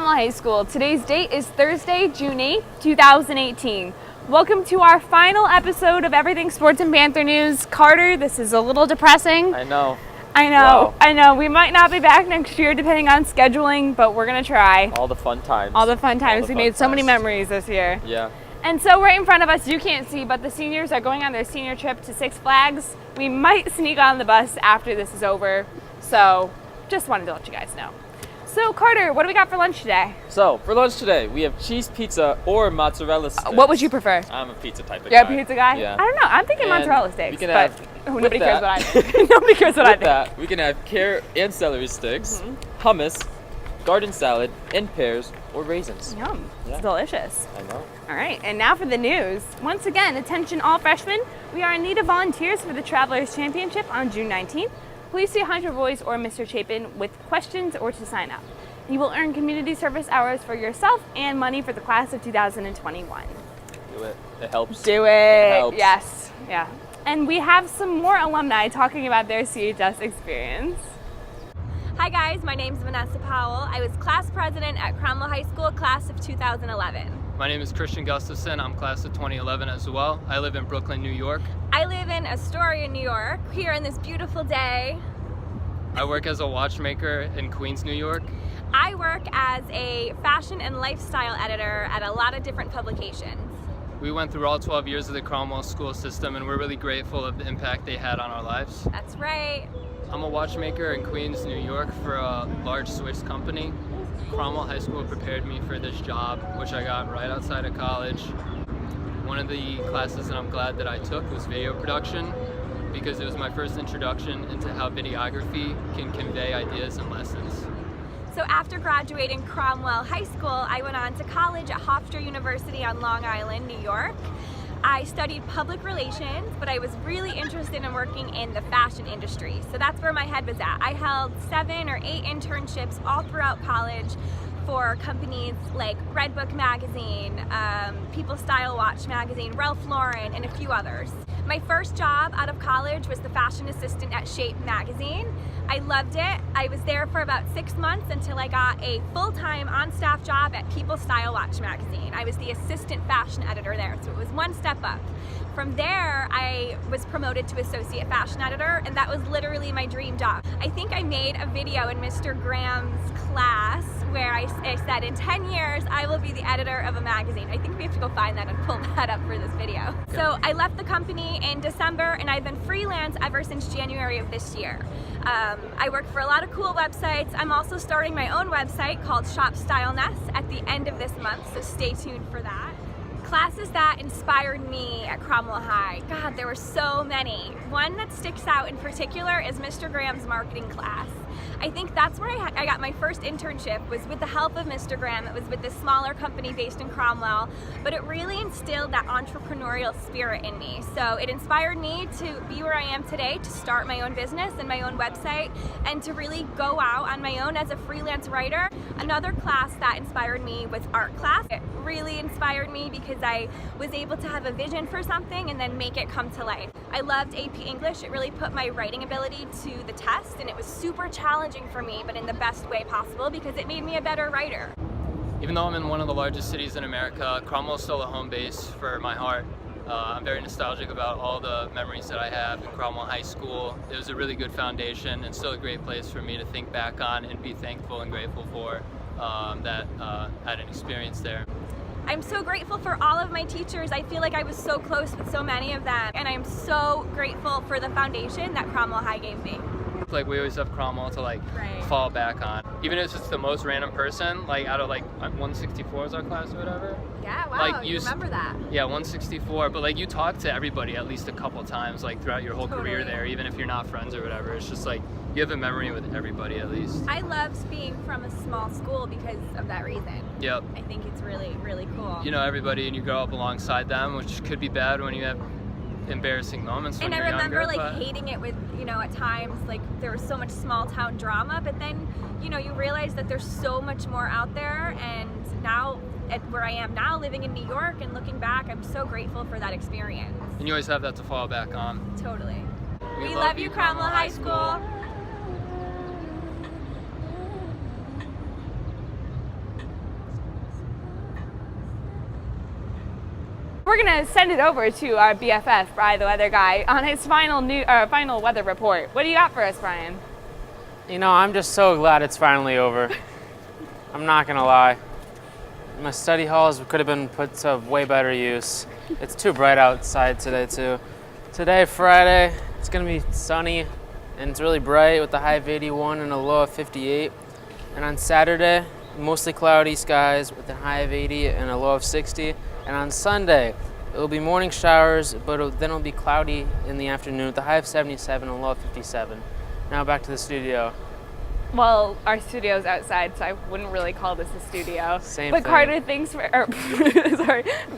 Cromwell High School. Today's date is Thursday, June 8th, 2018. Welcome to our final episode of Everything Sports and Panther News. Carter, this is a little depressing. I know. Wow. I know. We might not be back next year depending on scheduling, but we're going to try. All the fun times. We made so many memories this year. Yeah. And so right in front of us, you can't see, but the seniors are going on their senior trip to Six Flags. We might sneak on the bus after this is over. So just wanted to let you guys know. So Carter, what do we got for lunch today? So for lunch today, we have cheese pizza or mozzarella sticks. What would you prefer? I'm a pizza type of guy. You're a pizza guy? Yeah. I don't know. I'm thinking And mozzarella sticks, we can but have, nobody with cares that- what I think. Nobody cares what I With think. that, we can have carrot and celery sticks, hummus, garden salad, and pears or raisins. Yum. Yeah. It's delicious. I know. All right, and now for the news. Once again, attention all freshmen. We are in need of volunteers for the Travelers Championship on June 19th. Please see Hunter Boys or Mr. Chapin with questions or to sign up. You will earn community service hours for yourself and money for the class of 2021. Do it. It helps. Do it. It helps. Yes. Yeah. And we have some more alumni talking about their CHS experience. Hi guys, my name is Vanessa Powell. I was class president at Cromwell High School, class of 2011. My name is Christian Gustafson. I'm class of 2011 as well. I live in Brooklyn, New York. I live in Astoria, New York, here on this beautiful day. I work as a watchmaker in Queens, New York. I work as a fashion and lifestyle editor at a lot of different publications. We went through all 12 years of the Cromwell school system, and we're really grateful of the impact they had on our lives. That's right. I'm a watchmaker in Queens, New York for a large Swiss company. Cromwell High School prepared me for this job, which I got right outside of college. One of the classes that I'm glad that I took was video production, because it was my first introduction into how videography can convey ideas and lessons. So after graduating Cromwell High School, I went on to college at Hofstra University on Long Island, New York. I studied public relations, but I was really interested in working in the fashion industry. So that's where my head was at. I held 7 or 8 internships all throughout college for companies like Redbook Magazine, People Style Watch Magazine, Ralph Lauren, and a few others. My first job out of college was the fashion assistant at Shape Magazine. I loved it. I was there for about 6 months until I got a full-time on-staff job at People Style Watch Magazine. I was the assistant fashion editor there, so it was one step up. From there, I was promoted to associate fashion editor, and that was literally my dream job. I think I made a video in Mr. Graham's class where I said, in 10 years, I will be the editor of a magazine. I think we have to go find that and pull that up for this video. So I left the company in December, and I've been freelance ever since January of this year. I work for a lot of cool websites. I'm also starting my own website called Shop Style Nest at the end of this month, so stay tuned for that. Classes that inspired me at Cromwell High. God, there were so many. One that sticks out in particular is Mr. Graham's marketing class. I think that's where I got my first internship, was with the help of Mr. Graham. It was with this smaller company based in Cromwell, but it really instilled that entrepreneurial spirit in me. So it inspired me to be where I am today, to start my own business and my own website, and to really go out on my own as a freelance writer. Another class that inspired me was art class. It really inspired me because I was able to have a vision for something and then make it come to life. I loved AP English. It really put my writing ability to the test, and it was super challenging for me, but in the best way possible, because it made me a better writer. Even though I'm in one of the largest cities in America, Cromwell's still a home base for my heart. I'm very nostalgic about all the memories that I have in Cromwell High School. It was a really good foundation and still a great place for me to think back on and be thankful and grateful for that I had an experience there. I'm so grateful for all of my teachers. I feel like I was so close with so many of them, and I'm so grateful for the foundation that Cromwell High gave me. Like, we always have Cromwell to Right. fall back on. Even if it's the most random person, like out of 164 is our class or whatever. Yeah, wow, Like, you remember that. Yeah, 164, but you talk to everybody at least a couple times throughout your whole career Totally. there, even if you're not friends or whatever. It's just you have a memory with everybody at least. I loved being from a small school because of that reason. Yep. I think it's really, really cool. You know everybody and you grow up alongside them, which could be bad when you have embarrassing moments when And I you're remember younger, but hating it with, at times, there was so much small town drama, but then, you realize that there's so much more out there, and now, at where I am now, living in New York and looking back, I'm so grateful for that experience. And you always have that to fall back on. Totally. We love you, Cromwell High School. We're gonna send it over to our BFF, Brian the Weather Guy, on his final weather report. What do you got for us, Brian? You know, I'm just so glad it's finally over. I'm not gonna lie. My study halls could have been put to way better use. It's too bright outside today too. Today, Friday, it's gonna be sunny and it's really bright with a high of 81 and a low of 58. And on Saturday, mostly cloudy skies with a high of 80 and a low of 60. And on Sunday, it will be morning showers, but then it'll be cloudy in the afternoon with a high of 77 and a low of 57. Now back to the studio. Well, our studio's outside, so I wouldn't really call this a studio. Same but thing. Carter, thanks for,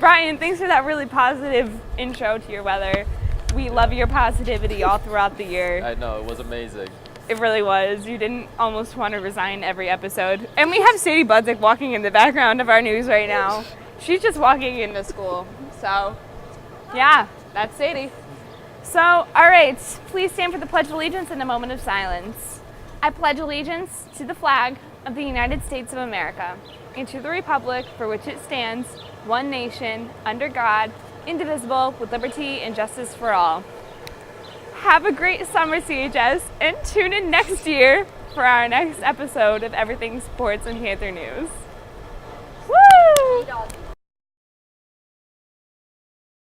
Brian, thanks for that really positive intro to your weather. We love your positivity all throughout the year. I know, it was amazing. It really was. You didn't almost want to resign every episode. And we have Sadie Budzik walking in the background of our news right now. She's just walking into school. So, yeah, that's Sadie. So, all right, please stand for the Pledge of Allegiance in a moment of silence. I pledge allegiance to the flag of the United States of America and to the republic for which it stands, one nation, under God, indivisible, with liberty and justice for all. Have a great summer, CHS, and tune in next year for our next episode of Everything Sports and Panther News. Woo!